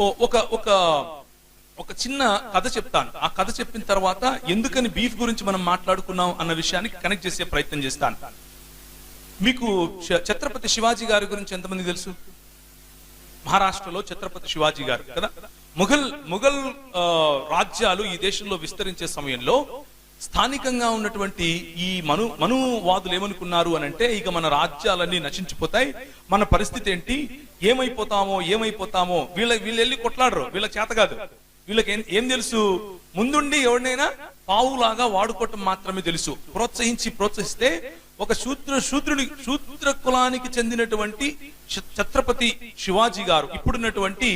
ఒక ఒక ఒక చిన్న కథ చెప్తాను. ఆ కథ చెప్పిన తర్వాత ఎందుకని బీఫ్ గురించి మనం మాట్లాడుకున్నాం అన్న విషయానికి కనెక్ట్ చేసే ప్రయత్నం చేస్తాను. మీకు ఛత్రపతి శివాజీ గారి గురించి ఎంతమంది తెలుసు? మహారాష్ట్రలో ఛత్రపతి శివాజీ గారు కదా. ముఘల్ రాజ్యాలు ఈ దేశంలో విస్తరించే సమయంలో స్థానికంగా ఉన్నటువంటి ఈ మనువాదులు ఏమనుకున్నారు అని అంటే, ఇక మన రాజ్యాలన్నీ నశించిపోతాయి, మన పరిస్థితి ఏంటి, ఏమైపోతామో వీళ్ళు వెళ్ళి కొట్లాడరు, వీళ్ళకి చేత కాదు. వీళ్ళకి ఏం తెలుసు? ముందుండి ఎవరినైనా పావులాగా వాడుకోవటం మాత్రమే తెలుసు. ప్రోత్సహిస్తే ఒక శూద్ర కులానికి చెందినటువంటి ఛత్రపతి శివాజీ గారు, ఇప్పుడున్నటువంటి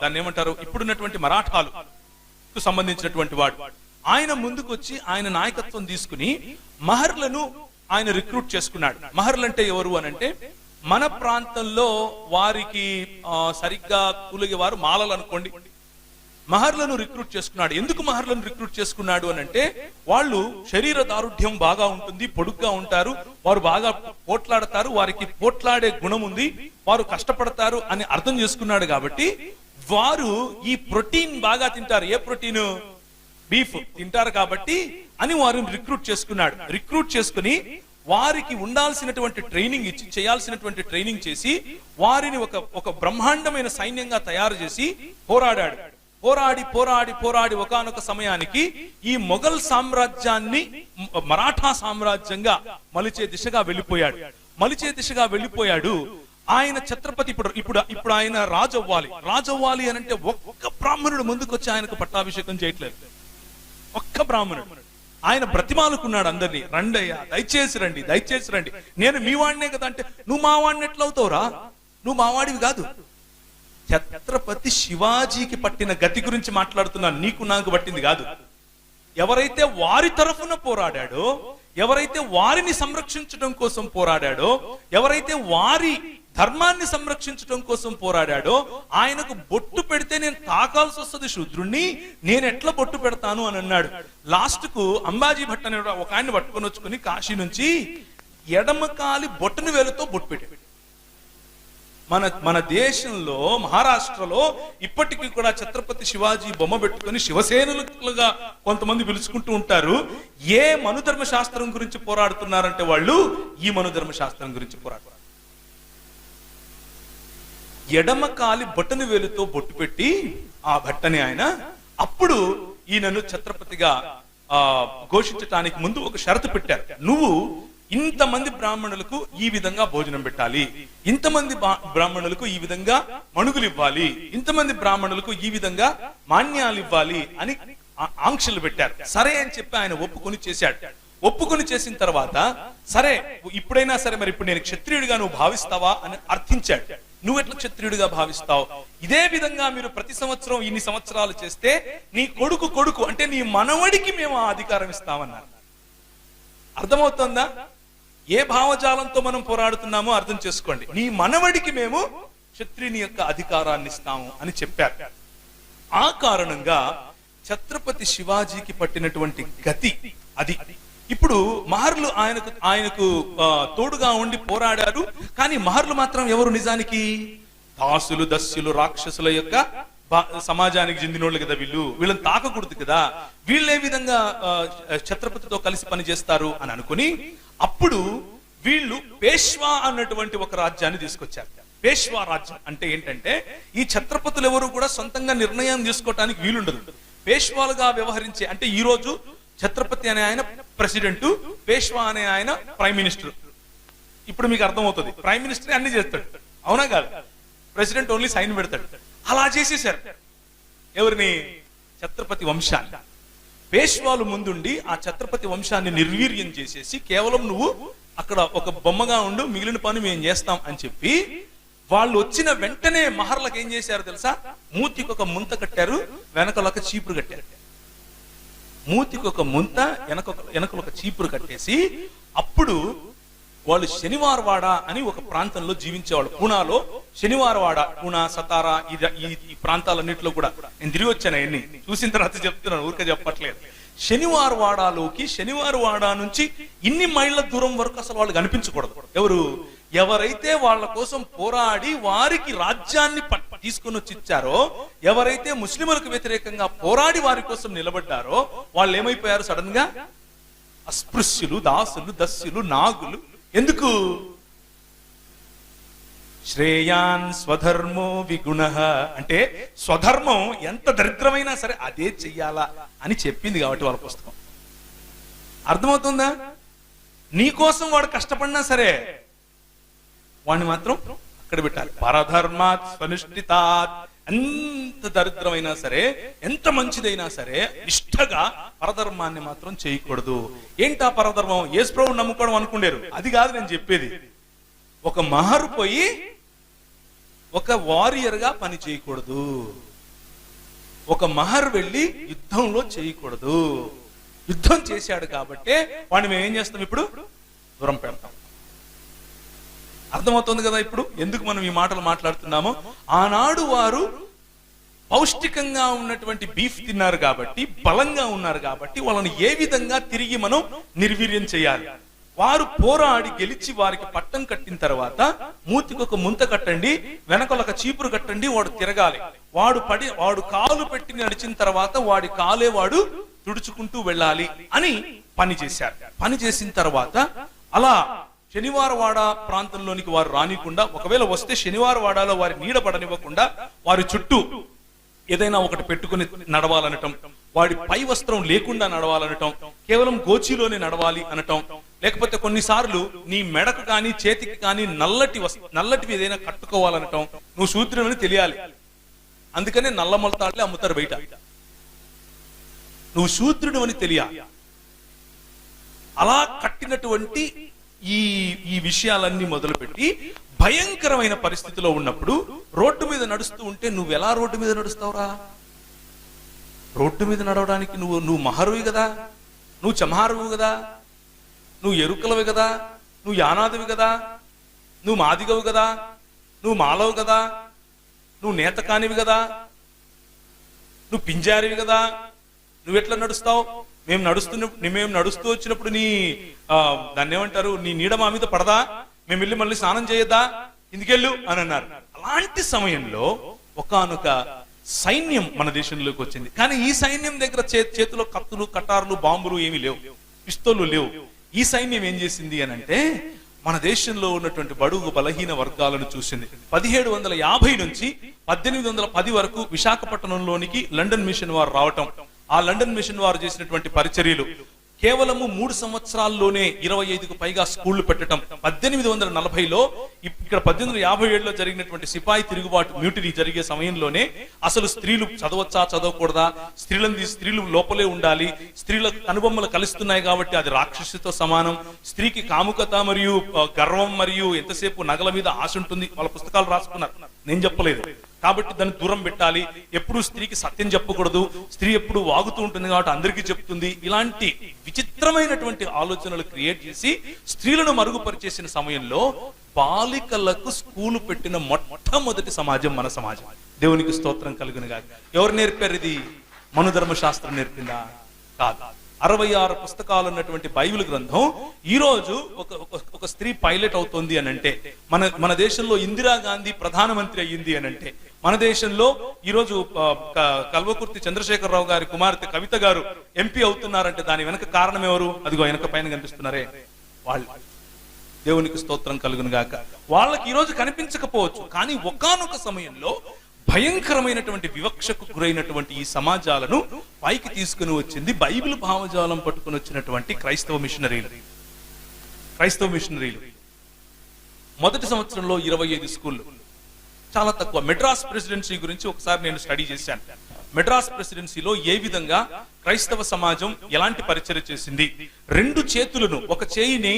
దాన్ని ఏమంటారు, ఇప్పుడున్నటువంటి మరాఠాలకు సంబంధించినటువంటి వాడు, ఆయన ముందుకొచ్చి ఆయన నాయకత్వం తీసుకుని మహర్లను ఆయన రిక్రూట్ చేసుకున్నాడు. మహర్లు అంటే ఎవరు అని అంటే, మన ప్రాంతంలో వారికి సరిగ్గా కూలిగే వారు మాలలు అనుకోండి. మహర్లను రిక్రూట్ చేసుకున్నాడు. ఎందుకు మహర్లను రిక్రూట్ చేసుకున్నాడు అని అంటే, వాళ్ళు శరీర దారుఢ్యం బాగా ఉంటుంది, పొడుగ్గా ఉంటారు, వారు బాగా పోట్లాడతారు, వారికి పోట్లాడే గుణం ఉంది, వారు కష్టపడతారు అని అర్థం చేసుకున్నాడు. కాబట్టి వారు ఈ ప్రోటీన్ బాగా తింటారు. ఏ ప్రోటీన్? బీఫ్ తింటారు కాబట్టి అని వారిని రిక్రూట్ చేసుకున్నాడు. రిక్రూట్ చేసుకుని వారికి ఉండాల్సినటువంటి ట్రైనింగ్ ఇచ్చి, చేయాల్సినటువంటి ట్రైనింగ్ చేసి, వారిని ఒక బ్రహ్మాండమైన సైన్యంగా తయారు చేసి పోరాడాడు. పోరాడి ఒకానొక సమయానికి ఈ మొఘల్ సామ్రాజ్యాన్ని మరాఠా సామ్రాజ్యంగా మలిచే దిశగా వెళ్ళిపోయాడు. ఆయన ఛత్రపతి ఇప్పుడు ఆయన రాజవ్వాలి అని అంటే ఒక్క బ్రాహ్మణుడు ముందుకొచ్చి ఆయనకు పట్టాభిషేకం చేయట్లేదు. ఒక్క బ్రాహ్మణుడు. ఆయన బ్రతిమాలుకున్నాడు అందరినీ, రండయ్యా, దయచేసి రండి, నేను మీ వాడినే కదా అంటే, నువ్వు మా వాడిని ఎట్లా అవుతావురా, నువ్వు మా వాడివి కాదు. ఛత్రపతి శివాజీకి పట్టిన గతి గురించి మాట్లాడుతున్నాను, నీకు నాకు పట్టింది కాదు. ఎవరైతే వారి తరఫున పోరాడాడో, ఎవరైతే వారిని సంరక్షించడం కోసం పోరాడాడో, ఎవరైతే వారి ధర్మాన్ని సంరక్షించడం కోసం పోరాడాడో, ఆయనకు బొట్టు పెడితే నేను తాకాల్సి వస్తుంది శూద్రుణ్ణి, నేను ఎట్లా బొట్టు పెడతాను అని అన్నాడు. లాస్ట్ కు అంబాజీ భట్ అనే ఒక ఆయన్ని పట్టుకొని వచ్చుకుని కాశీ నుంచి ఎడమకాలి బొట్టును వేలుతో బొట్టు పెట్టాడు. మన దేశంలో మహారాష్ట్రలో ఇప్పటికీ కూడా ఛత్రపతి శివాజీ బొమ్మ పెట్టుకుని శివసేనులుగా కొంతమంది పిలుచుకుంటూ ఉంటారు. ఏ మనుధర్మ శాస్త్రం గురించి పోరాడుతున్నారంటే వాళ్ళు ఈ మనుధర్మ శాస్త్రం గురించి పోరాడుతున్నారు. ఎడమ కాలి బొట్టను వేలుతో బొట్టు పెట్టి ఆ భట్టని ఆయన అప్పుడు ఈయనను ఛత్రపతిగా ఘోషించటానికి ముందు ఒక షరతు పెట్టారు. నువ్వు ఇంతమంది బ్రాహ్మణులకు ఈ విధంగా భోజనం పెట్టాలి, ఇంతమంది బ్రాహ్మణులకు ఈ విధంగా మణుగులు ఇవ్వాలి, ఇంతమంది బ్రాహ్మణులకు ఈ విధంగా మాన్యాలు ఇవ్వాలి అని ఆంక్షలు పెట్టారు. సరే అని చెప్పి ఆయన ఒప్పుకొని చేశాడు. ఒప్పుకొని చేసిన తర్వాత సరే ఇప్పుడైనా సరే, మరి ఇప్పుడు నేను క్షత్రియుడిగా నువ్వు భావిస్తావా అని అర్థించాడు. నువ్వెట్లా క్షత్రియుడిగా భావిస్తావు? ఇదే విధంగా మీరు ప్రతి సంవత్సరం ఇన్ని సంవత్సరాలు చేస్తే నీ కొడుకు అంటే నీ మనవడికి మేము ఆ అధికారం ఇస్తామన్నారు. అర్థమవుతుందా? ఏ భావజాలంతో మనం పోరాడుతున్నామో అర్థం చేసుకోండి. నీ మనవడికి మేము క్షత్రియుని యొక్క అధికారాన్ని ఇస్తాము అని చెప్పారు. ఆ కారణంగా ఛత్రపతి శివాజీకి పట్టినటువంటి గతి అది. ఇప్పుడు మహర్లు ఆయనకు తోడుగా ఉండి పోరాడారు. కానీ మహర్లు మాత్రం ఎవరు? నిజానికి దాసులు, దస్యులు, రాక్షసుల యొక్క సమాజానికి చెందినోళ్ళు కదా వీళ్ళని తాకకూడదు కదా, వీళ్ళే విధంగా ఛత్రపతితో కలిసి పనిచేస్తారు అని అనుకుని అప్పుడు వీళ్ళు పేష్వా అన్నటువంటి ఒక రాజ్యాన్ని తీసుకొచ్చారు. పేష్వా రాజ్యం అంటే ఏంటంటే, ఈ ఛత్రపతులు ఎవరు కూడా సొంతంగా నిర్ణయం తీసుకోవటానికి వీలుండదు. పేష్వాలుగా వ్యవహరించే, అంటే ఈ రోజు ఛత్రపతి అనే ఆయన ప్రెసిడెంట్, పేష్వా అనే ఆయన ప్రైమ్ మినిస్టర్. ఇప్పుడు మీకు అర్థమవుతుంది, ప్రైమ్ మినిస్టర్ అన్ని చేస్తాడు, అవునా కాదు? ప్రెసిడెంట్ ఓన్లీ సైన్ పెడతాడు. అలా చేసేసారు ఎవరిని? ఛత్రపతి వంశాన్ని. పేష్వాలు ముందుండి ఆ ఛత్రపతి వంశాన్ని నిర్వీర్యం చేసేసి, కేవలం నువ్వు అక్కడ ఒక బొమ్మగా ఉండు, మిగిలిన పని మేము చేస్తాం అని చెప్పి వాళ్ళు వచ్చిన వెంటనే మహర్లకు ఏం చేశారు తెలుసా? మూతికి ఒక ముంత కట్టారు, వెనకలొక చీపురు కట్టారు. మూతికి ఒక ముంత, వెనకలొక చీపురు కట్టేసి అప్పుడు వాళ్ళు శనివారవాడ అని ఒక ప్రాంతంలో జీవించేవాళ్ళు. పూనాలో శనివారవాడ, పూనా, సతారా, ఈ ప్రాంతాలన్నింటిలో కూడా నేను తిరిగి వచ్చాను. అవన్నీ చూసిన తర్వాత చెప్తున్నాను, ఊరికే చెప్పట్లేదు. శనివారవాడలోకి, శనివారవాడ నుంచి ఇన్ని మైళ్ళ దూరం వరకు అసలు వాళ్ళు కనిపించకూడదు. ఎవరైతే వాళ్ళ కోసం పోరాడి వారికి రాజ్యాన్ని తీసుకొని వచ్చి ఇచ్చారో, ఎవరైతే ముస్లింలకు వ్యతిరేకంగా పోరాడి వారి కోసం నిలబడ్డారో వాళ్ళు ఏమైపోయారు? సడన్ గా అస్పృశ్యులు, దాసులు, దస్యులు, నాగులు. ఎందుకు? శ్రేయాన్ స్వధర్మో విగుణః అంటే స్వధర్మం ఎంత దరిద్రమైనా సరే అదే చెయ్యాలా అని చెప్పింది కాబట్టి వాళ్ళ పుస్తకం. అర్థమవుతుందా? నీకోసం వాడు కష్టపడినా సరే వాడిని మాత్రం అక్కడ పెట్టాలి. పరధర్మాత్ స్వనుష్ఠితాత్. ఎంత దరిద్రమైనా సరే, ఎంత మంచిదైనా సరే నిష్ఠగా పరధర్మాన్ని మాత్రం చేయకూడదు. ఏంటా పరధర్మం? యేసు ప్రభువుని నమ్ముకోవడం అనుకుండారు, అది కాదు నేను చెప్పేది. ఒక మహరు పోయి ఒక వారియర్ గా పని చేయకూడదు. ఒక మహర్ వెళ్ళి యుద్ధంలో చేయకూడదు. యుద్ధం చేశాడు కాబట్టి వాడిని మేము ఏం చేస్తాం? ఇప్పుడు దూరం పెడతాం. అర్థమవుతుంది కదా ఇప్పుడు ఎందుకు మనం ఈ మాటలు మాట్లాడుతున్నామో? ఆనాడు వారు పౌష్టికంగా ఉన్నటువంటి బీఫ్ తిన్నారు కాబట్టి, బలంగా ఉన్నారు కాబట్టి వాళ్ళని ఏ విధంగా తిరిగి మనం నిర్వీర్యం చేయాలి? వారు పోరాడి గెలిచి వారికి పట్టం కట్టిన తర్వాత మూతికి ఒక ముంత కట్టండి, వెనకొక చీపురు కట్టండి, వాడు తిరగాలి. వాడు కాలు పెట్టి నడిచిన తర్వాత వాడి కాలే వాడు తుడుచుకుంటూ వెళ్ళాలి అని పని చేశారు. పని చేసిన తర్వాత అలా శనివారవాడ ప్రాంతంలోనికి వారు రానికుండా, ఒకవేళ వస్తే శనివారవాడలో వారి నీడ పడనివ్వకుండా వారి చుట్టూ ఏదైనా ఒకటి పెట్టుకుని నడవాలనటం, వాడి పై వస్త్రం లేకుండా నడవాలనటం, కేవలం గోచిలోనే నడవాలి అనటం, లేకపోతే కొన్నిసార్లు నీ మెడకు కానీ చేతికి కానీ నల్లటివి ఏదైనా కట్టుకోవాలనటం. నువ్వు శూద్రుని తెలియాలి, అందుకనే నల్ల మొలతాడులే అమ్ముతారు బయట. నువ్వు శూద్రుడు అని తెలియాలి. అలా కట్టినటువంటి ఈ విషయాలన్నీ మొదలుపెట్టి భయంకరమైన పరిస్థితిలో ఉన్నప్పుడు రోడ్డు మీద నడుస్తూ ఉంటే నువ్వు ఎలా రోడ్డు మీద నడుస్తావురా? రోడ్డు మీద నడవడానికి నువ్వు మహరువి కదా, నువ్వు చమహారువు కదా, నువ్వు ఎరుకలవి కదా, నువ్వు యానాదివి కదా, నువ్వు మాదిగవు కదా, నువ్వు మాలవు కదా, నువ్వు నేతకానివి కదా, నువ్వు పింజారివి కదా. నువ్వెట్లా నడుస్తావు? మేము నడుస్తూ వచ్చినప్పుడు దాన్ని ఏమంటారు, నీ నీడ మా మీద పడదా? మేము వెళ్ళి మళ్ళీ స్నానం చేయొద్దా? ఇందుకెళ్ళు అని అన్నారు. అలాంటి సమయంలో ఒకానొక సైన్యం మన దేశంలోకి వచ్చింది. కానీ ఈ సైన్యం దగ్గర చేతిలో కత్తులు, కటార్లు, బాంబులు ఏమీ లేవు, పిస్తోళ్లు లేవు. ఈ సైన్యం ఏం చేసింది అని అంటే మన దేశంలో ఉన్నటువంటి బడుగు బలహీన వర్గాలను చూసింది. 1750 నుంచి 1810 వరకు విశాఖపట్నంలోనికి లండన్ మిషన్ వారు రావటం, ఆ లండన్ మిషన్ వారు చేసినటువంటి పరిచర్యలు, కేవలము 3 సంవత్సరాల్లోనే 25కు పైగా స్కూళ్లు పెట్టడం. 1840లో ఇక్కడ 1857లో జరిగినటువంటి సిపాయి తిరుగుబాటు మ్యూటినీ జరిగే సమయంలోనే అసలు స్త్రీలు చదవచ్చా చదవకూడదా, స్త్రీలు లోపలే ఉండాలి, స్త్రీల కనుబొమ్మలు కలుస్తున్నాయి కాబట్టి అది రాక్షసితో సమానం, స్త్రీకి కాముకత మరియు గర్వం మరియు ఎంతసేపు నగల మీద ఆశ ఉంటుంది, వాళ్ళ పుస్తకాలు రాసుకున్నారు, నేను చెప్పలేదు. కాబట్టి దాన్ని దూరం పెట్టాలి, ఎప్పుడు స్త్రీకి సత్యం చెప్పకూడదు, స్త్రీ ఎప్పుడు వాగుతూ ఉంటుంది కాబట్టి అందరికీ చెప్తుంది. ఇలాంటి విచిత్రమైనటువంటి ఆలోచనలు క్రియేట్ చేసి స్త్రీలను మరుగుపరిచేసిన సమయంలో బాలికలకు స్కూలు పెట్టిన మొట్టమొదటి సమాజం మన సమాజం. దేవునికి స్తోత్రం కలుగునుగాక. ఎవరు నేర్పారు ఇది? మనుధర్మశాస్త్రం నేర్పిందా? కాదు. 66 పుస్తకాలు ఉన్నటువంటి బైబిల్ గ్రంథం ఈ రోజు ఒక స్త్రీ పైలట్ అవుతుంది అని అంటే, మన దేశంలో ఇందిరాగాంధీ ప్రధానమంత్రి అయ్యింది అని అంటే, మన దేశంలో ఈ రోజు కల్వకుర్తి చంద్రశేఖరరావు గారి కుమార్తె కవిత గారు ఎంపీ అవుతున్నారంటే దాని వెనక కారణం ఎవరు? అదిగో వెనక పైన కనిపిస్తున్నారే వాళ్ళు. దేవునికి స్తోత్రం కలుగును గాక. వాళ్ళకి ఈ రోజు కనిపించకపోవచ్చు, కానీ ఒకానొక సమయంలో భయంకరమైనటువంటి వివక్షకు గురైనటువంటి ఈ సమాజాలను పైకి తీసుకుని వచ్చింది బైబిల్ భావజాలం పట్టుకుని వచ్చినటువంటి క్రైస్తవ మిషనరీలు. మొదటి సంవత్సరంలో 25 స్కూళ్ళు, చాలా తక్కువ. మెడ్రాస్ ప్రెసిడెన్సీ గురించి ఒకసారి నేను స్టడీ చేశాను. మెడ్రాస్ ప్రెసిడెన్సీలో ఏ విధంగా క్రైస్తవ సమాజం ఎలాంటి పరిచర్య చేసింది. 2 చేతులను, ఒక చేయిని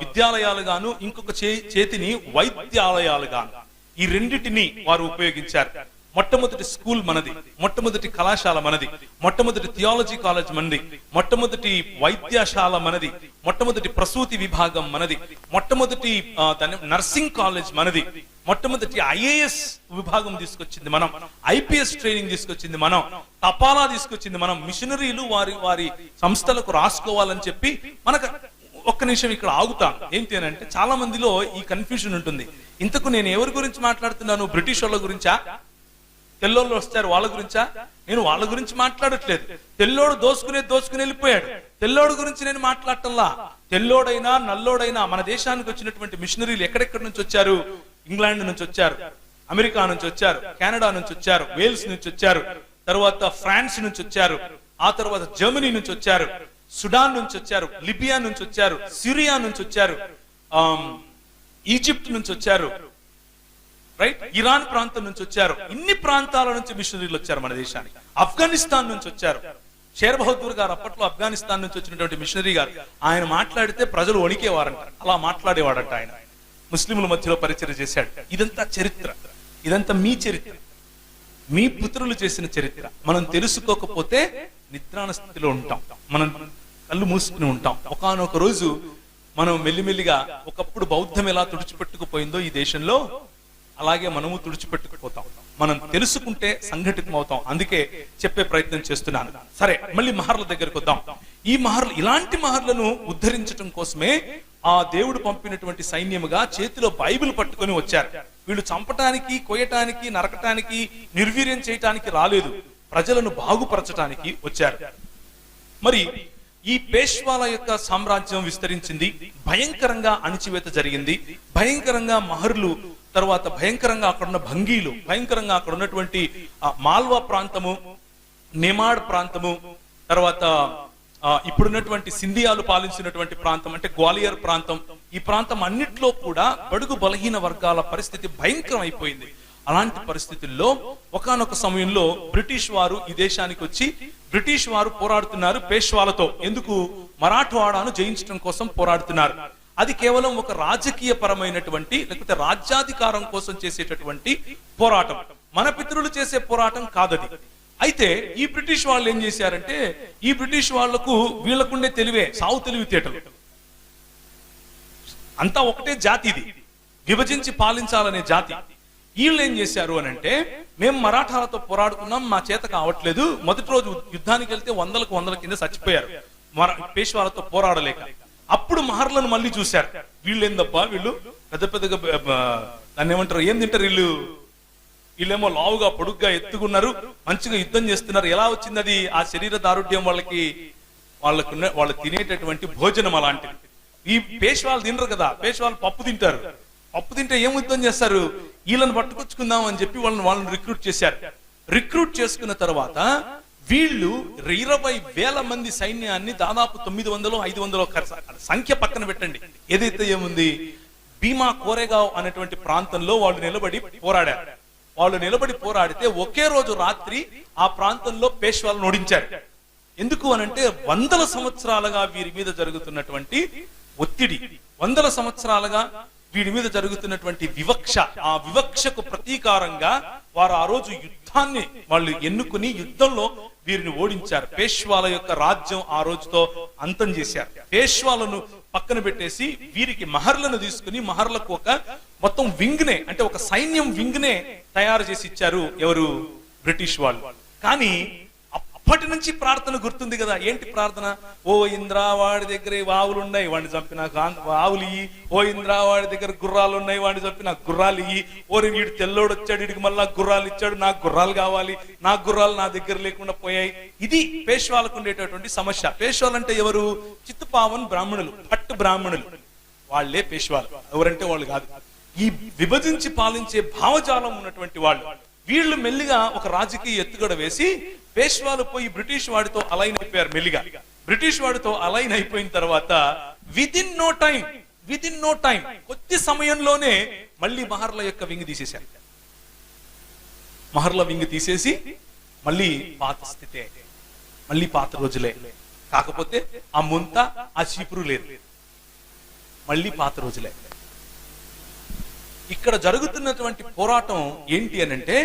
విద్యాలయాలుగాను, ఇంకొక చేతిని వైద్యాలయాలుగాను, ఈ రెండిటిని వారు ఉపయోగించారు. మొట్టమొదటి స్కూల్ మనది, మొట్టమొదటి కళాశాల మనది, మొట్టమొదటి థియాలజీ కాలేజ్ మనది, మొట్టమొదటి వైద్యశాల మనది, మొట్టమొదటి ప్రసూతి విభాగం మనది, మొట్టమొదటి నర్సింగ్ కాలేజ్ మనది, మొట్టమొదటి ఐఏఎస్ విభాగం తీసుకొచ్చింది మనం, ఐపీఎస్ ట్రైనింగ్ తీసుకొచ్చింది మనం, తపాలా తీసుకొచ్చింది మనం. మిషనరీలు వారి సంస్థలకు రాసుకోవాలని చెప్పి మనకు ఒక్క నిమిషం ఇక్కడ ఆగుతాను. ఏంటి అని అంటే, చాలా మందిలో ఈ కన్ఫ్యూజన్ ఉంటుంది. ఇంతకు నేను ఎవరి గురించి మాట్లాడుతున్నాను? బ్రిటిష్ వాళ్ళ గురించా? తెల్లోళ్ళు వస్తారు వాళ్ళ గురించా? నేను వాళ్ళ గురించి మాట్లాడట్లేదు. తెల్లోడు దోసుకుని వెళ్ళిపోయాడు. తెల్లోడు గురించి నేను మాట్లాడటంలా. తెల్లోడైనా నల్లోడైనా మన దేశానికి వచ్చినటువంటి మిషనరీలు ఎక్కడెక్కడి నుంచి వచ్చారు? ఇంగ్లాండ్ నుంచి వచ్చారు, అమెరికా నుంచి వచ్చారు, కెనడా నుంచి వచ్చారు, వేల్స్ నుంచి వచ్చారు, తర్వాత ఫ్రాన్స్ నుంచి వచ్చారు, ఆ తర్వాత జర్మనీ నుంచి వచ్చారు, సుడాన్ నుంచి వచ్చారు, లిబియా నుంచి వచ్చారు, సిరియా నుంచి వచ్చారు, ఈజిప్ట్ నుంచి వచ్చారు, రైట్, ఇరాన్ ప్రాంతం నుంచి వచ్చారు. ఇన్ని ప్రాంతాల నుంచి మిషనరీలు వచ్చారు మన దేశానికి. ఆఫ్ఘనిస్తాన్ నుంచి వచ్చారు. షేర్ బహదూర్ గారు అప్పట్లో ఆఫ్ఘనిస్తాన్ నుంచి వచ్చినటువంటి మిషనరీ గారు. ఆయన మాట్లాడితే ప్రజలు వణికేవారంట. అలా మాట్లాడేవాడంట ఆయన. ముస్లింల మధ్యలో పరిచయం చేశాడు. ఇదంతా చరిత్ర, ఇదంతా మీ చరిత్ర, మీ పుత్రులు చేసిన చరిత్ర. మనం తెలుసుకోకపోతే నిద్రాణ స్థితిలో ఉంటాం, మనం కళ్ళు మూసుకుని ఉంటాం. ఒకానొక రోజు మనం మెల్లిమెల్లిగా, ఒకప్పుడు బౌద్ధం ఎలా తుడిచిపెట్టుకుపోయిందో ఈ దేశంలో, అలాగే మనము తుడిచిపెట్టుకుపోతాం. మనం తెలుసుకుంటే సంఘటితం అవుతాం. అందుకే చెప్పే ప్రయత్నం చేస్తున్నాను. సరే, మళ్ళీ మహర్ల దగ్గరకు వద్దాం. ఈ మహర్లు, ఇలాంటి మహర్లను ఉద్ధరించడం కోసమే ఆ దేవుడు పంపినటువంటి సైన్యముగా చేతిలో బైబిల్ పట్టుకొని వచ్చారు. వీళ్ళు చంపటానికి, కొయ్యటానికి, నరకటానికి, నిర్వీర్యం చేయటానికి రాలేదు. ప్రజలను బాగుపరచటానికి వచ్చారు. మరి ఈ పేష్వాల యొక్క సామ్రాజ్యం విస్తరించింది. భయంకరంగా అణిచివేత జరిగింది. భయంకరంగా మహర్లు, తర్వాత భయంకరంగా అక్కడున్న భంగీలు, భయంకరంగా అక్కడ ఉన్నటువంటి మాల్వా ప్రాంతము, నెమాడ్ ప్రాంతము, తర్వాత ఇప్పుడున్నటువంటి సింధియాలు పాలించినటువంటి ప్రాంతం అంటే గ్వాలియర్ ప్రాంతం, ఈ ప్రాంతం అన్నిట్లో కూడా బడుగు బలహీన వర్గాల పరిస్థితి భయంకరం అయిపోయింది. అలాంటి పరిస్థితుల్లో ఒకానొక సమయంలో బ్రిటిష్ వారు ఈ దేశానికి వచ్చి, బ్రిటిష్ వారు పోరాడుతున్నారు పేష్వాలతో. ఎందుకు? మరాఠవాడాను జయించడం కోసం పోరాడుతున్నారు. అది కేవలం ఒక రాజకీయ పరమైనటువంటి, లేకపోతే రాజ్యాధికారం కోసం చేసేటటువంటి పోరాటం. మన పితరులు చేసే పోరాటం కాదది. అయితే ఈ బ్రిటిష్ వాళ్ళు ఏం చేశారంటే, ఈ బ్రిటిష్ వాళ్లకు వీళ్లకుండే తెలివే, సావు తెలివితేటలు. అంతా ఒకటే జాతి, ఇది విభజించి పాలించాలనే జాతి. వీళ్ళు ఏం చేశారు అని అంటే, మేము మరాఠాలతో పోరాడుకున్నాం, మా చేత కావట్లేదు. మొదటి రోజు యుద్ధానికి వెళ్తే వందల కింద చచ్చిపోయారు పేష్వాలతో పోరాడలేక. అప్పుడు మహర్లను మళ్ళీ చూశారు. వీళ్ళు ఏందబ్బా, వీళ్ళు పెద్ద పెద్దగా దాన్ని ఏమంటారు, ఏం తింటారు వీళ్ళు, వీళ్ళేమో లావుగా పొడుగ్గా ఎత్తుకున్నారు, మంచిగా యుద్ధం చేస్తున్నారు. ఎలా వచ్చింది అది? ఆ శరీర దారుఢ్యం వాళ్ళు తినేటటువంటి భోజనం అలాంటిది. ఈ పేష్వాలు తినరు కదా, పేష్వాలు పప్పు తింటారు. పప్పు తింటే ఏం యుద్ధం చేస్తారు? వీళ్ళని పట్టుకొచ్చుకుందాం అని చెప్పి వాళ్ళని రిక్రూట్ చేశారు. రిక్రూట్ చేసుకున్న తర్వాత వీళ్ళు 20,000 మంది సైన్యాన్ని, దాదాపు 900-500 సంఖ్య పక్కన పెట్టండి, ఏదైతే ఏముంది, భీమా కోరేగావ్ అనేటువంటి ప్రాంతంలో వాళ్ళు నిలబడి పోరాడారు. వాళ్ళు నిలబడి పోరాడితే ఒకే రోజు రాత్రి ఆ ప్రాంతంలో పేష్వాలను ఓడించారు. ఎందుకు అనంటే, 100 సంవత్సరాలుగా వీరి మీద జరుగుతున్నటువంటి ఒత్తిడి, 100 సంవత్సరాలుగా వీడి మీద జరుగుతున్నటువంటి వివక్ష, ఆ వివక్షకు ప్రతీకారంగా వారు ఆ రోజు యుద్ధాన్ని వాళ్ళు ఎన్నుకుని యుద్ధంలో వీరిని ఓడించారు. పేష్వాల యొక్క రాజ్యం ఆ రోజుతో అంతం చేశారు. పేష్వాలను పక్కన పెట్టేసి వీరికి మహర్లను తీసుకుని, మహర్లకు ఒక మొత్తం వింగ్ నే, అంటే ఒక సైన్యం వింగ్ నే తయారు చేసి ఇచ్చారు. ఎవరు? బ్రిటిష్ వాళ్ళు. కానీ అప్పటి నుంచి ప్రార్థన గుర్తుంది కదా. ఏంటి ప్రార్థన? ఓ ఇంద్ర, వాడి దగ్గర ఆవులు ఉన్నాయి, వాడిని చంపి నాకు ఆవులు ఇయ్యి. ఓ ఇంద్ర, వాడి దగ్గర గుర్రాలు ఉన్నాయి, వాడిని చంపి నాకు గుర్రాలు ఇయ్యి. ఓరి వీడు తెల్లోడు వచ్చాడు, వీడికి మళ్ళా గుర్రాలు ఇచ్చాడు, నాకు గుర్రాలు కావాలి, నా గుర్రాలు నా దగ్గర లేకుండా పోయాయి. ఇది పేష్వాలకు ఉండేటటువంటి సమస్య. పేష్వాలు అంటే ఎవరు? చిత్తుపావన్ బ్రాహ్మణులు, పట్టు బ్రాహ్మణులు, వాళ్లే పేష్వాలు. ఎవరంటే వాళ్ళు కాదు, ఈ విభజించి పాలించే భావజాలం ఉన్నటువంటి వాళ్ళు. వీళ్ళు మెల్లిగా ఒక రాజకీయ ఎత్తుగడ వేసి పేష్వాలు పోయి బ్రిటిష్ వాడితో అలైన్ అయిపోయారు. మెల్లిగా బ్రిటిష్ వాడితో అలైన్ అయిపోయిన తర్వాత విదిన్ నో టైం కొద్ది సమయంలోనే మళ్ళీ మహర్ల యొక్క వింగ్ తీసేశారు. మహర్ల వింగ్ తీసేసి మళ్ళీ పాత స్థితే, మళ్ళీ పాత రోజులే. కాకపోతే ఆ ముంత, ఆ చీపురు లేదు, మళ్ళీ పాత రోజులే. ఇక్కడ జరుగుతున్నటువంటి పోరాటం ఏంటి అనంటే,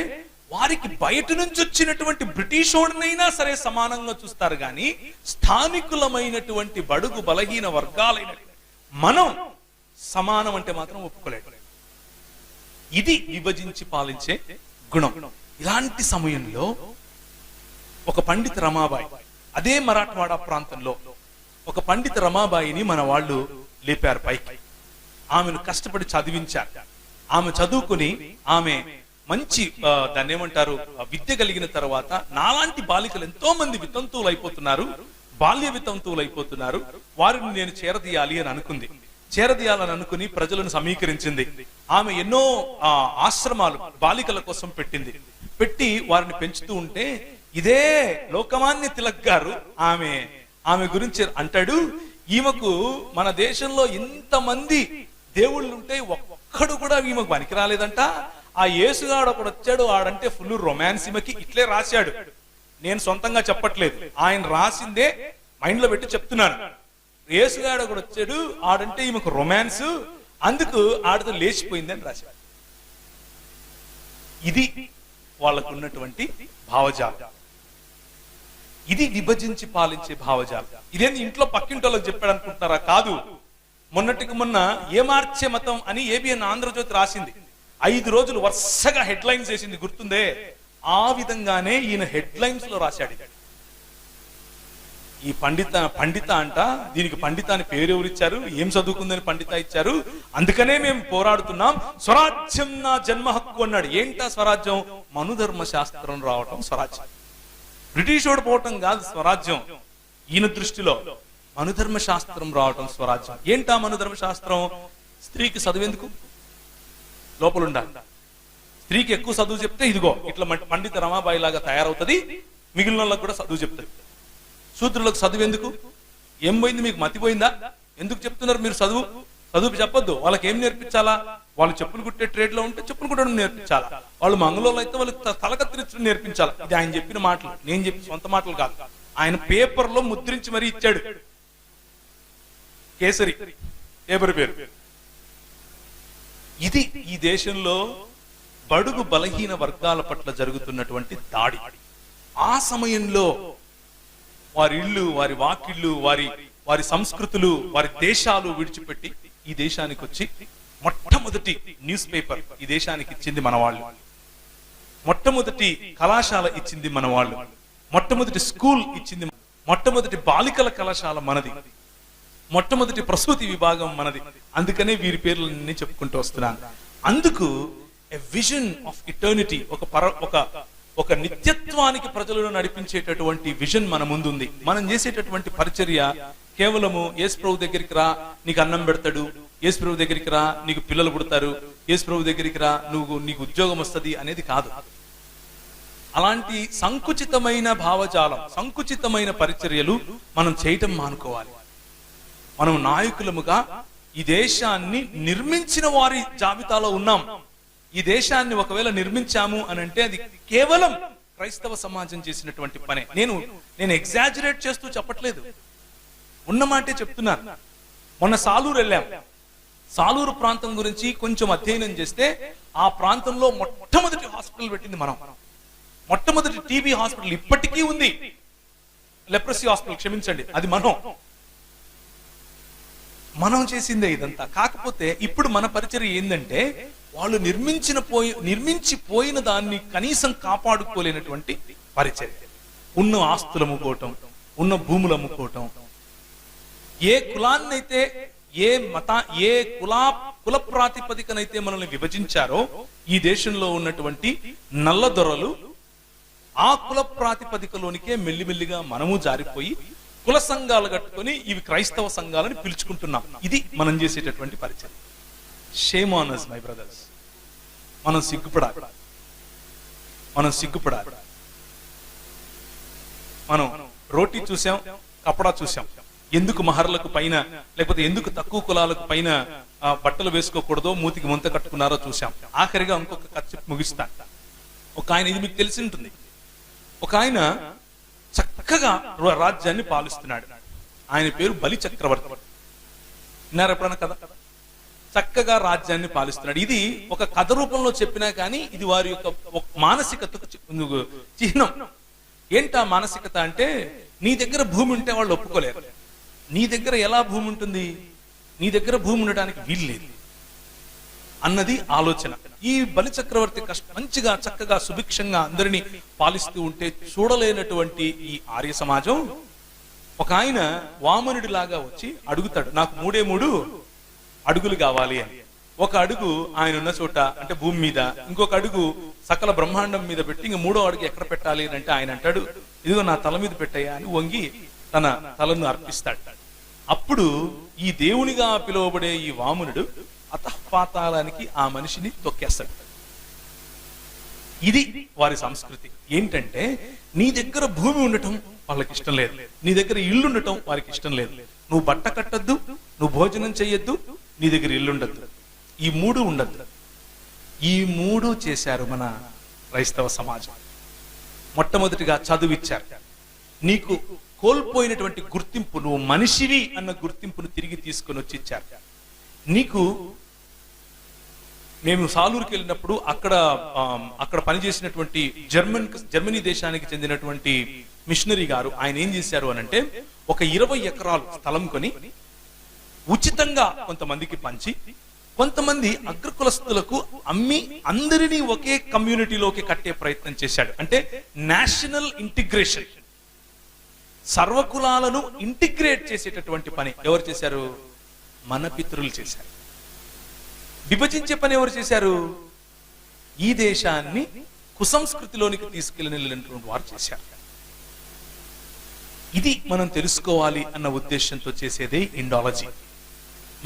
వారికి బయట నుంచి వచ్చినటువంటి బ్రిటిష్ వాడినైనా సరే సమానంగా చూస్తారు, కానీ స్థానికులమైనటువంటి బడుగు బలహీన వర్గాలైన మనం సమానం అంటే మాత్రం ఒప్పుకోలేదు. ఇది విభజించి పాలించే గుణం. ఇలాంటి సమయంలో ఒక పండిత రమాబాయి అదే మరాఠవాడ ప్రాంతంలో ఒక పండిత రమాబాయిని మన వాళ్ళు లేపారు పైకి. ఆమెను కష్టపడి చదివించారు. ఆమె చదువుకుని ఆమె మంచి దాన్ని ఏమంటారు విద్య కలిగిన తర్వాత నాలాంటి బాలికలు ఎంతో మంది వితంతువులు అయిపోతున్నారు, బాల్య వితంతువులు అయిపోతున్నారు, వారిని నేను చేరదీయాలి అని అనుకుంది. చేరదీయాలని అనుకుని ప్రజలను సమీకరించింది. ఆమె ఎన్నో ఆశ్రమాలు బాలికల కోసం పెట్టింది. పెట్టి వారిని పెంచుతూ ఉంటే ఇదే లోకమాన్య తిలక్ గారు ఆమె గురించి అంటాడు, ఈమెకు మన దేశంలో ఇంతమంది దేవుళ్ళు ఉంటే ఒక్కడు కూడా ఈమెకు పనికి రాలేదంట. ఆ యేసుగాడు ఒకడు వచ్చాడు, ఆడంటే ఫుల్ రొమాన్స్. ఈమెకి ఇట్లే రాశాడు, నేను సొంతంగా చెప్పట్లేదు, ఆయన రాసిందే మైండ్ లో పెట్టి చెప్తున్నాను. యేసుగాడు ఒకడు వచ్చాడు, ఆడంటే ఈమెకు రొమాన్స్, అందుకు ఆడితో లేచిపోయింది అని రాశాడు. ఇది వాళ్ళకు ఉన్నటువంటి భావజాలం. ఇది విభజించి పాలించే భావజాలం. ఇదేంది ఇంట్లో పక్కింటోళ్ళకి చెప్పాడు అనుకుంటున్నారా? కాదు. మొన్నటికి మొన్న ఏ మార్చే మతం అని ఏబిఎన్ ఆంధ్రజ్యోతి రాసింది. 5 రోజులు వరుసగా హెడ్లైన్స్ వేసింది, గుర్తుందే? ఆ విధంగానే ఈయన హెడ్లైన్స్ లో రాశాడు. ఈ పండిత అంట, దీనికి పండిత అని పేరు ఎవరిచ్చారు, ఏం చదువుకుందని పండిత ఇచ్చారు, అందుకనే మేము పోరాడుతున్నాం, స్వరాజ్యం నా జన్మ హక్కు అన్నాడు. ఏంటా స్వరాజ్యం? మనుధర్మ శాస్త్రం రావటం స్వరాజ్యం. బ్రిటిష్ వాడు పోవటం కాదు స్వరాజ్యం. ఈయన దృష్టిలో మనుధర్మ శాస్త్రం రావటం స్వరాజ్యం. ఏంటా మనుధర్మ శాస్త్రం? స్త్రీకి చదువెందుకు, లోపల ఉండాలి. స్త్రీకి ఎక్కువ చదువు చెప్తే ఇదిగో ఇట్లా పండిత రమాబాయి లాగా తయారవుతుంది, మిగిలిన వాళ్ళకి కూడా చదువు చెప్తుంది. శూద్రులకు చదువు ఎందుకు? ఏం పోయింది మీకు? మతిపోయిందా? ఎందుకు చెప్తున్నారు మీరు చదువు చెప్పొద్దు. వాళ్ళకి ఏం నేర్పించాలా? వాళ్ళు చెప్పులు కుట్టే ట్రేడ్ లో ఉంటే చెప్పులు కుట్టడం నేర్పించాలా, వాళ్ళు మంగళూరులో అయితే వాళ్ళకి తలకత్తిరించడం నేర్పించాలా. ఇది ఆయన చెప్పిన మాటలు, నేను చెప్పిన సొంత మాటలు కాదు. ఆయన పేపర్ లో ముద్రించి మరీ ఇచ్చాడు. కేసరి పేపర్ పేరు. ఇది ఈ దేశంలో బడుగు బలహీన వర్గాల పట్ల జరుగుతున్నటువంటి దాడి. ఆ సమయంలో వారి ఇళ్ళు, వారి వాకిళ్ళు, వారి సంస్కృతులు, వారి దేశాలు విడిచిపెట్టి ఈ దేశానికి వచ్చి మొట్టమొదటి న్యూస్ పేపర్ ఈ దేశానికి ఇచ్చింది మన వాళ్ళు. మొట్టమొదటి కళాశాల ఇచ్చింది మన వాళ్ళు. మొట్టమొదటి స్కూల్ ఇచ్చింది, మొట్టమొదటి బాలికల కళాశాల మనది, మొట్టమొదటి ప్రసూతి విభాగం మనది. అందుకనే వీరి పేర్లన్నీ చెప్పుకుంటూ వస్తున్నాను. అందుకు ఎ విజన్ ఆఫ్ ఇటర్నిటీ, ఒక నిత్యత్వానికి ప్రజలను నడిపించేటటువంటి విజన్ మన ముందుంది. మనం చేసేటటువంటి పరిచర్య కేవలము యేసు ప్రభు దగ్గరికి రా నీకు అన్నం పెడతాడు, యేసు ప్రభు దగ్గరికి రా నీకు పిల్లలు పుడతారు, యేసు ప్రభు దగ్గరికి రా నీకు ఉద్యోగం వస్తుంది అనేది కాదు. అలాంటి సంకుచితమైన భావజాలం, సంకుచితమైన పరిచర్యలు మనం చేయటం మానుకోవాలి. మనం నాయకులముగా ఈ దేశాన్ని నిర్మించిన వారి జాబితాలో ఉన్నాం. ఈ దేశాన్ని ఒకవేళ నిర్మించాము అని అంటే అది కేవలం క్రైస్తవ సమాజం చేసినటువంటి పనే. నేను ఎగ్జాజరేట్ చేస్తూ చెప్పట్లేదు, ఉన్నమాటే చెప్తున్నాను. మొన్న సాలూరు వెళ్ళాం. సాలూరు ప్రాంతం గురించి కొంచెం అధ్యయనం చేస్తే ఆ ప్రాంతంలో మొట్టమొదటి హాస్పిటల్ పెట్టింది మనం. మొట్టమొదటి టీబీ హాస్పిటల్ ఇప్పటికీ ఉంది. లెప్రసీ హాస్పిటల్, క్షమించండి, అది మనం చేసిందే ఇదంతా. కాకపోతే ఇప్పుడు మన పరిచర్య ఏంటంటే వాళ్ళు నిర్మించిపోయిన దాన్ని కనీసం కాపాడుకోలేనటువంటి పరిచర్య. ఉన్న ఆస్తులు అమ్ముకోవటం, ఉన్న భూములు అమ్ముకోవటం, ఏ కులాన్నైతే ఏ కుల ప్రాతిపదికనైతే మనల్ని విభజించారో ఈ దేశంలో ఉన్నటువంటి నల్ల దొరలు ఆ కుల ప్రాతిపదికలోనికే మెల్లిమెల్లిగా మనము జారిపోయి కుల సంఘాలు కట్టుకొని ఇవి క్రైస్తవ సంఘాలని పిలుచుకుంటున్నాం. ఇది మనం చేసేటటువంటి పరిచయం. Shame on us my brothers. మనం సిగ్గుపడాలి. మనం రోటీ చూసాం, కపడా చూసాం. ఎందుకు మహర్లకు పైన లేకపోతే ఎందుకు తక్కువ కులాలకు పైన బట్టలు వేసుకోకూడదో, మూతికి ముంత కట్టుకున్నారో చూసాం. ఆఖరిగా ఇంకొక కథ చెప్పి ముగిస్తాను. ఒక ఆయన, ఇది మీకు తెలిసి ఉంటుంది, ఒక ఆయన చక్కగా రాజ్యాన్ని పాలిస్తున్నాడు. ఆయన పేరు బలి చక్రవర్తి. విన్నారా ఎప్పుడన్నా కథ? చక్కగా రాజ్యాన్ని పాలిస్తున్నాడు. ఇది ఒక కథ రూపంలో చెప్పినా కానీ ఇది వారి యొక్క మానసికతకు చిహ్నం. ఏంటా మానసికత అంటే, నీ దగ్గర భూమి ఉంటే వాళ్ళు ఒప్పుకోలేరు. నీ దగ్గర ఎలా భూమి ఉంటుంది? నీ దగ్గర భూమి ఉండడానికి వీలు లేదు అన్నది ఆలోచన. ఈ బలి చక్రవర్తి మంచిగా చక్కగా సుభిక్షంగా అందరినీ పాలిస్తూ ఉంటే చూడలేనటువంటి ఈ ఆర్య సమాజం ఒక ఆయన వామనుడి లాగా వచ్చి అడుగుతాడు, నాకు 3 అడుగులు కావాలి అని. ఒక అడుగు ఆయన ఉన్న చోట అంటే భూమి మీద, ఇంకొక అడుగు సకల బ్రహ్మాండం మీద పెట్టి ఇంక 3వ అడుగు ఎక్కడ పెట్టాలి అని అంటే ఆయన అంటాడు, ఇదిగో నా తల మీద పెట్టయ్యా అని వంగి తన తలను అర్పిస్తాడు. అప్పుడు ఈ దేవునిగా పిలువబడే ఈ వామనుడు అతఃపాతాళానికి ఆ మనిషిని తొక్కేస్తాడు. ఇది వారి సంస్కృతి. ఏంటంటే నీ దగ్గర భూమి ఉండటం వాళ్ళకి ఇష్టం లేదు, నీ దగ్గర ఇల్లు ఉండటం వారికి ఇష్టం లేదు, నువ్వు బట్ట కట్టద్దు, నువ్వు భోజనం చెయ్యొద్దు, నీ దగ్గర ఇల్లు ఉండద్దు, ఈ 3 ఉండద్దు. ఈ 3 చేశారు మన క్రైస్తవ సమాజం. మొట్టమొదటిగా చదువిచ్చారు. నీకు కోల్పోయినటువంటి గుర్తింపు, నువ్వు మనిషివి అన్న గుర్తింపును తిరిగి తీసుకొని వచ్చి ఇచ్చారు. నీకు మేము సాలూరుకి వెళ్ళినప్పుడు అక్కడ పనిచేసినటువంటి జర్మనీ దేశానికి చెందినటువంటి మిషనరీ గారు ఆయన ఏం చేశారు అని అంటే, ఒక 20 ఎకరాలు స్థలం కొని ఉచితంగా కొంతమందికి పంచి, కొంతమంది అగ్రకులస్తులకు అమ్మి అందరినీ ఒకే కమ్యూనిటీలోకి కట్టే ప్రయత్నం చేశాడు. అంటే నేషనల్ ఇంటిగ్రేషన్, సర్వకులాలను ఇంటిగ్రేట్ చేసేటటువంటి పని ఎవరు చేశారు? మన పితరులు చేశారు. విభజించే పని ఎవరు చేశారు? ఈ దేశాన్ని కుసంస్కృతిలోనికి తీసుకెళ్ళినటువంటి వారు చేశారు. ఇది మనం తెలుసుకోవాలి అన్న ఉద్దేశంతో చేసేదే ఇండాలజీ.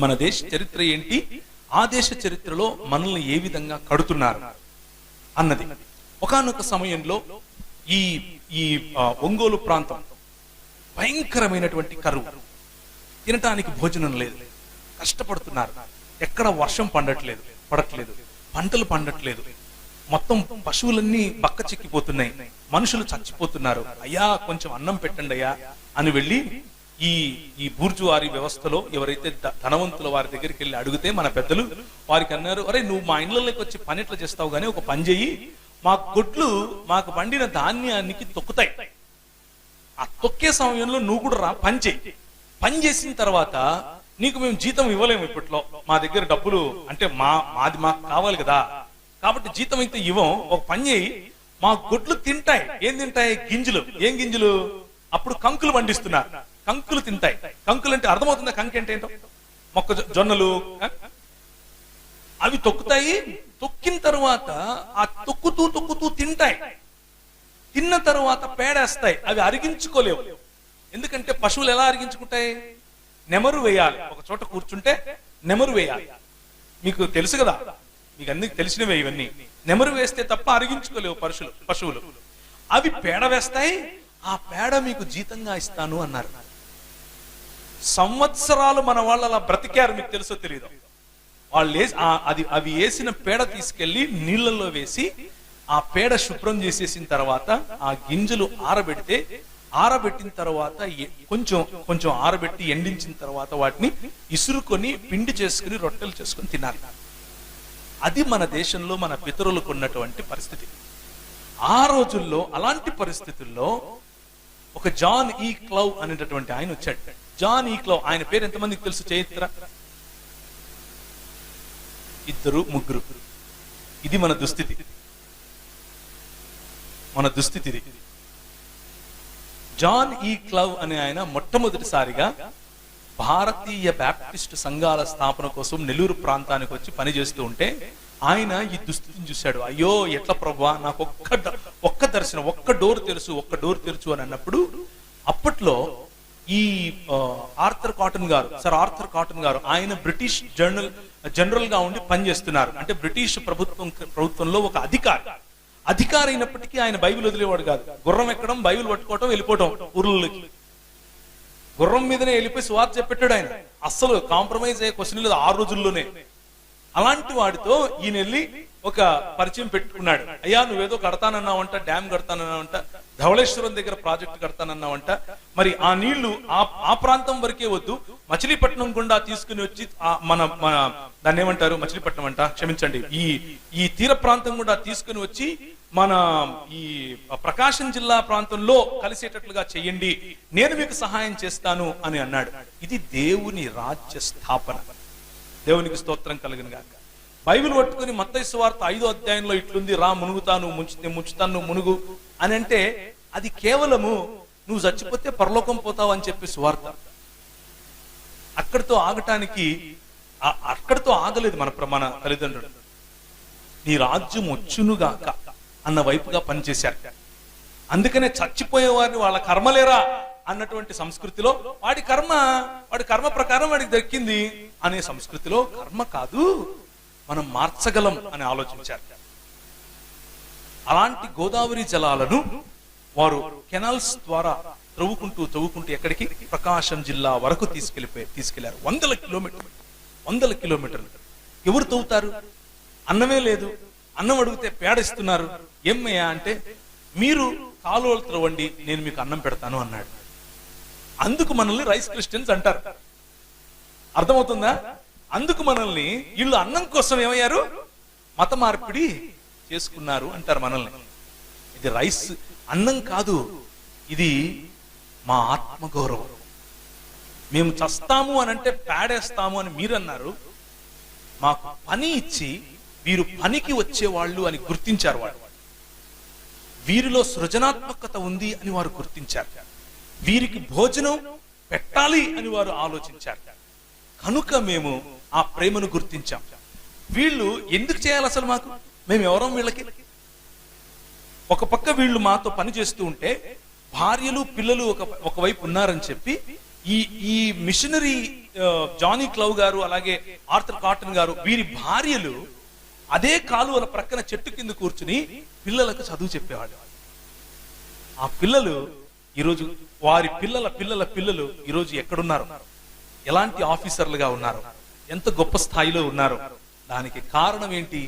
మన దేశ చరిత్ర ఏంటి, ఆ దేశ చరిత్రలో మనల్ని ఏ విధంగా కడుతున్నారు అన్నది. ఒకానొక సమయంలో ఈ ఒంగోలు ప్రాంతం భయంకరమైనటువంటి కరువు, తినటానికి భోజనం లేదు, కష్టపడుతున్నారు. ఎక్కడ వర్షం పడట్లేదు, పంటలు పండట్లేదు, మొత్తం పశువులన్నీ బక్క చిక్కిపోతున్నాయి, మనుషులు చచ్చిపోతున్నారు. అయ్యా కొంచెం అన్నం పెట్టండి అయ్యా అని వెళ్ళి ఈ బూర్జువారీ వ్యవస్థలో ఎవరైతే ధనవంతుల వారి దగ్గరికి వెళ్ళి అడిగితే మన పెద్దలు వారికి అన్నారు, అరే నువ్వు మా ఇండ్లలోకి వచ్చి పని ఎట్లా చేస్తావు గానీ ఒక పని చెయ్యి, మా గొడ్లు మాకు పండిన ధాన్యానికి తొక్కుతాయి, ఆ తొక్కే సమయంలో నువ్వు కూడా రా పని చెయ్యి, పని చేసిన తర్వాత నీకు మేము జీతం ఇవ్వలేము, ఇప్పట్లో మా దగ్గర డబ్బులు అంటే మాది మాకు కావాలి కదా, కాబట్టి జీతం అయితే ఇవ్వం, ఒక పని చేయి, మా గొడ్లు తింటాయి. ఏం తింటాయి? గింజలు. ఏం గింజలు? అప్పుడు కంకులు పండిస్తున్నారు, కంకులు తింటాయి. కంకులు అంటే అర్థమవుతుందా? కంకి అంటే ఏంటో? మొక్కజొన్నలు అవి తొక్కుతాయి. తొక్కిన తర్వాత ఆ తొక్కుతూ తింటాయి. తిన్న తర్వాత పేడేస్తాయి. అవి అరిగించుకోలేవు. ఎందుకంటే పశువులు ఎలా అరిగించుకుంటాయి? నెమరు వేయాలి. ఒక చోట కూర్చుంటే నెమరు వేయాలి. మీకు తెలుసు కదా, మీకు అన్ని తెలిసినవే ఇవన్నీ. నెమరు వేస్తే తప్ప అరిగించుకోలేవు పశువులు. అవి పేడ వేస్తాయి. ఆ పేడ మీకు జీతంగా ఇస్తాను అన్నారు. సంవత్సరాలు మన వాళ్ళు అలా బ్రతికారు. మీకు తెలుసో తెలియదు. వాళ్ళు అవి వేసిన పేడ తీసుకెళ్లి నీళ్లలో వేసి ఆ పేడ శుభ్రం చేసేసిన తర్వాత ఆ గింజలు ఆరబెట్టిన తర్వాత కొంచెం ఆరబెట్టి ఎండించిన తర్వాత వాటిని ఇసురుకొని పిండి చేసుకుని రొట్టెలు చేసుకుని తినాలి. అది మన దేశంలో మన పితరులకు ఉన్నటువంటి పరిస్థితి. ఆ రోజుల్లో అలాంటి పరిస్థితుల్లో ఒక జాన్ ఈ క్లౌ అనేటటువంటి ఆయన వచ్చాడు. జాన్ ఈ క్లౌ, ఆయన పేరు ఎంతమందికి తెలుసు? చరిత్ర 2, 3. ఇది మన దుస్థితి. జాన్ ఈ క్లౌ అనే ఆయన మొట్టమొదటిసారిగా భారతీయ బ్యాప్టిస్ట్ సంఘాల స్థాపన కోసం నెల్లూరు ప్రాంతానికి వచ్చి పనిచేస్తూ ఉంటే ఆయన ఈ దుస్థితిని చూశాడు. అయ్యో ఎట్లా ప్రభువా, నాకు ఒక్క దర్శనం, ఒక్క డోర్ తెరుచు అని అన్నప్పుడు, అప్పట్లో ఈ సర్ ఆర్థర్ కాటన్ గారు ఆయన బ్రిటిష్ జనరల్ గా ఉండి పనిచేస్తున్నారు. అంటే బ్రిటిష్ ప్రభుత్వంలో ఒక అధికారి అయినప్పటికీ ఆయన బైబిల్ వదిలేవాడు కాదు. గుర్రం ఎక్కడం, బైబిల్ పట్టుకోవటం, వెళ్ళిపోవటం ఊర్లకి. గుర్రం మీదనే వెళ్ళిపోయి సువార్త చెప్పెట్టాడు ఆయన. అస్సలు కాంప్రమైజ్ అయ్యే క్వశ్చన్ లేదు ఆ రోజుల్లోనే. అలాంటి వాడితో ఈయన వెళ్ళి ఒక పరిచయం పెట్టుకున్నాడు. అయ్యా నువ్వేదో కడతానన్నావంట, డ్యామ్ కడతానన్నావంట, ధవళేశ్వరం దగ్గర ప్రాజెక్ట్ కడతానన్నావంట, మరి ఆ నీళ్లు ఆ ప్రాంతం వరకే వద్దు, మచిలీపట్నం గుండా తీసుకుని వచ్చి మన దాన్ని ఏమంటారు, మచిలీపట్నం అంట, క్షమించండి, ఈ తీర ప్రాంతం గుండా తీసుకుని వచ్చి మన ఈ ప్రకాశం జిల్లా ప్రాంతంలో కలిసేటట్లుగా చెయ్యండి, నేను మీకు సహాయం చేస్తాను అని అన్నాడు. ఇది దేవుని రాజ్య స్థాపన. దేవునికి స్తోత్రం కలుగును గాక. బైబిల్ పట్టుకుని మత్తయి సువార్త 5వ అధ్యాయంలో ఇట్లుంది, రా మునుగుతాను, ముంచుతాను, మునుగు అని అంటే అది కేవలము నువ్వు చచ్చిపోతే పరలోకం పోతావు అని చెప్పి సువార్త. అక్కడితో ఆగలేదు మన తల్లిదండ్రులు. నీ రాజ్యం వచ్చునుగాక అన్న వైపుగా పనిచేశారు. అందుకనే చచ్చిపోయే వారిని వాళ్ళ కర్మలేరా అన్నటువంటి సంస్కృతిలో వాడి కర్మ ప్రకారం వాడికి దక్కింది అనే సంస్కృతిలో కర్మ కాదు, మనం మార్చగలం అని ఆలోచించారు. అలాంటి గోదావరి జలాలను వారు కెనాల్స్ ద్వారా త్రవ్వుకుంటూ ఎక్కడికి, ప్రకాశం జిల్లా వరకు తీసుకెళ్లారు. 100 కిలోమీటర్లు. ఎవరు తవ్వుతారు? అన్నమే లేదు. అన్నం అడిగితే పేడ ఇస్తున్నారు. ఏమయ్యా అంటే, మీరు కాలువలు త్రవ్వండి, నేను మీకు అన్నం పెడతాను అన్నాడు. అందుకు మనల్ని రైస్ క్రిస్టియన్స్ అంటారు. అర్థమవుతుందా? అందుకు మనల్ని వీళ్ళు అన్నం కోసం ఏమయ్యారు, మత మార్పిడి చేసుకున్నారు అంటారు మనల్ని. ఇది రైస్ అన్నం కాదు, ఇది మా ఆత్మగౌరవం. మేము చస్తాము అని అంటే పేడేస్తాము అని మీరు అన్నారు. మాకు పని ఇచ్చి వీరు పనికి వచ్చేవాళ్ళు అని గుర్తించారు. వీరిలో సృజనాత్మకత ఉంది అని వారు గుర్తించారు. వీరికి భోజనం పెట్టాలి అని వారు ఆలోచించారు. కనుక మేము ఆ ప్రేమను గుర్తించాం. వీళ్ళు ఎందుకు చేయాలి అసలు మాకు? మేము ఎవరం వీళ్ళకి? ఒక పక్క వీళ్ళు మాతో పని చేస్తూ ఉంటే భార్యలు పిల్లలు ఒకవైపు ఉన్నారని చెప్పి ఈ మిషనరీ జానీ క్లవ్ గారు, అలాగే ఆర్థర్ కాటన్ గారు, వీరి భార్యలు అదే కాలువల ప్రక్కన చెట్టు కింద కూర్చుని పిల్లలకు చదువు చెప్పేవాడు. ఆ పిల్లలు ఈరోజు, వారి పిల్లలు ఈరోజు ఎక్కడున్నారు, ఎలాంటి ఆఫీసర్లుగా ఉన్నారు, ఎంత గొప్ప స్థాయిలో ఉన్నారు. దానికి కారణం ఏంటి?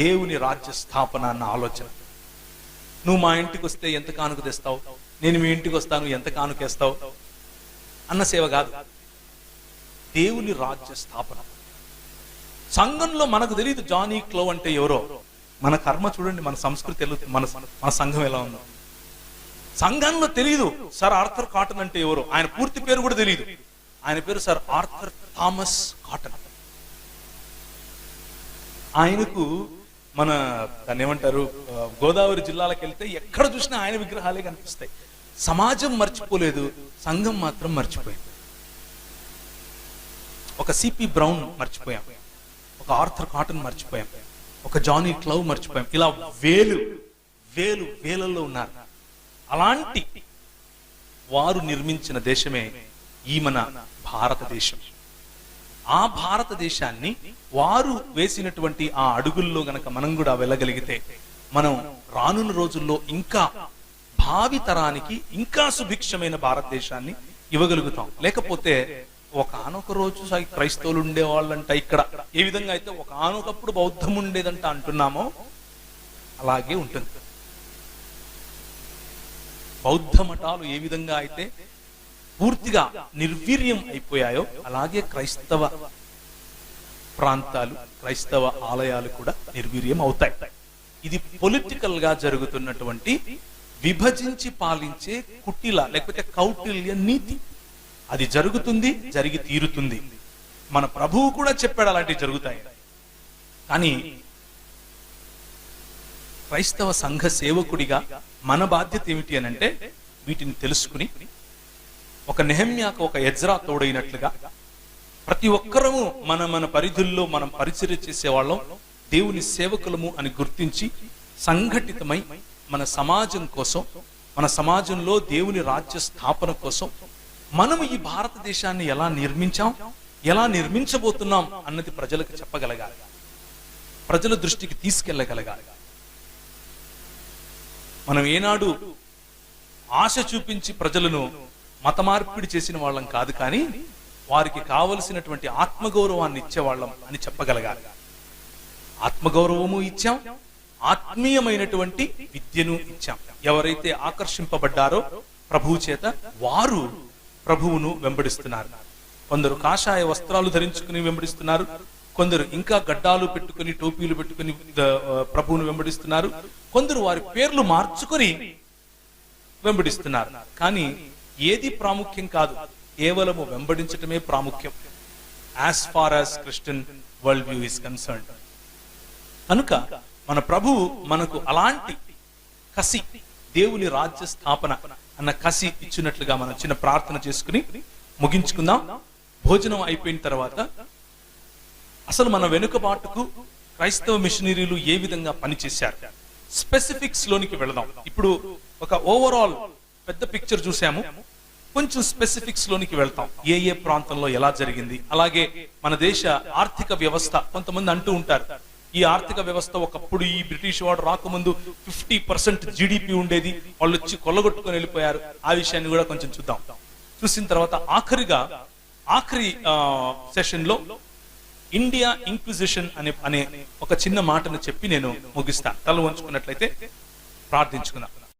దేవుని రాజ్య స్థాపన అన్న ఆలోచన. నువ్వు మా ఇంటికి వస్తే ఎంత కానుక తెస్తావు, నేను మీ ఇంటికి వస్తాను ఎంత కానుకేస్తావు అన్న సేవ కాదు, దేవుని రాజ్య స్థాపన. సంఘంలో మనకు తెలియదు జానీ క్లవ్ అంటే ఎవరో. మన కర్మ చూడండి, మన సంస్కృతి మన సంఘం ఎలా ఉందో. సంఘంలో తెలియదు సర్ ఆర్థర్ కాటన్ అంటే ఎవరో. ఆయన పూర్తి పేరు కూడా తెలియదు. ఆయన పేరు సర్ ఆర్థర్ థామస్ కాటన్. ఆయనకు మన దాన్ని ఏమంటారు, గోదావరి జిల్లాలకు వెళ్తే ఎక్కడ చూసినా ఆయన విగ్రహాలే కనిపిస్తాయి. సమాజం మర్చిపోలేదు, సంఘం మాత్రం మర్చిపోయింది. ఒక సిపి బ్రౌన్ మర్చిపోయాం, ఒక ఆర్థర్ కాటన్ మర్చిపోయాం, ఒక జానీ క్లవ్ మర్చిపోయాం. ఇలా వేలలో ఉన్నారు. అలాంటి వారు నిర్మించిన దేశమే ఈ మన భారతదేశం. ఆ భారతదేశాన్ని వారు వేసినటువంటి ఆ అడుగుల్లో గనక మనం కూడా వెళ్ళగలిగితే మనం రానున్న రోజుల్లో ఇంకా భావి తరానికి ఇంకా సుభిక్షమైన భారతదేశాన్ని ఇవ్వగలుగుతాం. లేకపోతే ఒకనొక రోజు క్రైస్తవులు ఉండేవాళ్ళంట ఇక్కడ, ఏ విధంగా అయితే ఒకనొకప్పుడు బౌద్ధం ఉండేదంట అంటున్నామో అలాగే ఉంటుంది. బౌద్ధ మఠాలు ఏ విధంగా అయితే పూర్తిగా నిర్వీర్యం అయిపోయాయో అలాగే క్రైస్తవ ప్రాంతాలు, క్రైస్తవ ఆలయాలు కూడా నిర్వీర్యం అవుతాయి. ఇది పొలిటికల్ గా జరుగుతున్నటువంటి విభజించి పాలించే కుటిల లేకపోతే కౌటిల్య నీతి. అది జరుగుతుంది, జరిగి తీరుతుంది. మన ప్రభువు కూడా చెప్పాడు అలాంటివి జరుగుతాయి. కానీ క్రైస్తవ సంఘ సేవకుడిగా మన బాధ్యత ఏమిటి అని అంటే, వీటిని తెలుసుకుని ఒక నెహెమ్యాకు ఒక ఎజ్రా తోడైనట్లుగా ప్రతి ఒక్కరము మన పరిధుల్లో మనం పరిచర్య చేసేవాళ్ళం, దేవుని సేవకులము అని గుర్తించి సంఘటితమై మన సమాజం కోసం, మన సమాజంలో దేవుని రాజ్య స్థాపన కోసం మనము ఈ భారతదేశాన్ని ఎలా నిర్మించాం, ఎలా నిర్మించబోతున్నాం అన్నది ప్రజలకు చెప్పగలగాలి, ప్రజల దృష్టికి తీసుకెళ్లగలగాలి. మనం ఏనాడు ఆశ చూపించి ప్రజలను మత మార్పిడి చేసిన వాళ్ళం కాదు, కానీ వారికి కావలసినటువంటి ఆత్మగౌరవాన్ని ఇచ్చేవాళ్ళం అని చెప్పగలగాలి. ఆత్మగౌరవము ఇచ్చాం, ఆత్మీయమైనటువంటి విద్యను ఇచ్చాం. ఎవరైతే ఆకర్షింపబడ్డారో ప్రభువు చేత వారు ప్రభువును వెంబడిస్తున్నారు. కొందరు కాషాయ వస్త్రాలు ధరించుకుని వెంబడిస్తున్నారు, కొందరు ఇంకా గడ్డాలు పెట్టుకుని టోపీలు పెట్టుకుని ప్రభువును వెంబడిస్తున్నారు, కొందరు వారి పేర్లు మార్చుకొని వెంబడిస్తున్నారు. కానీ ఏది ప్రాముఖ్యం కాదు, కేవలము వెంబడించటమే ప్రాముఖ్యం as far as Christian world view is concerned. కనుక మన ప్రభువు మనకు అలాంటి కసి, దేవుని రాజ్య స్థాపన అన్న కసి ఇచ్చినట్లుగా మనం చిన్న ప్రార్థన చేసుకుని ముగించుకుందాం. భోజనం అయిపోయిన తర్వాత అసలు మన వెనుకబాటుకు క్రైస్తవ మిషనరీలు ఏ విధంగా పనిచేశారు, స్పెసిఫిక్స్ లోనికి వెళదాం. ఇప్పుడు ఒక ఓవరాల్ పెద్ద పిక్చర్ చూసాము, కొంచెం స్పెసిఫిక్స్ లోనికి వెళ్తాం. ఏ ఏ ప్రాంతంలో ఎలా జరిగింది, అలాగే మన దేశ ఆర్థిక వ్యవస్థ. కొంతమంది అంటూ ఉంటారు, ఈ ఆర్థిక వ్యవస్థ ఒకప్పుడు ఈ బ్రిటిష్ వాడు రాకముందు 50% జీడిపి ఉండేది, వాళ్ళు వచ్చి కొల్లగొట్టుకొని వెళ్ళిపోయారు. ఆ విషయాన్ని కూడా కొంచెం చూద్దాం. చూసిన తర్వాత ఆఖరి సెషన్ లో ఇండియా ఇంక్విజిషన్ అనే ఒక చిన్న మాటను చెప్పి నేను ముగిస్తా. తల వంచుకున్నట్లయితే ప్రార్థించుకుందాం.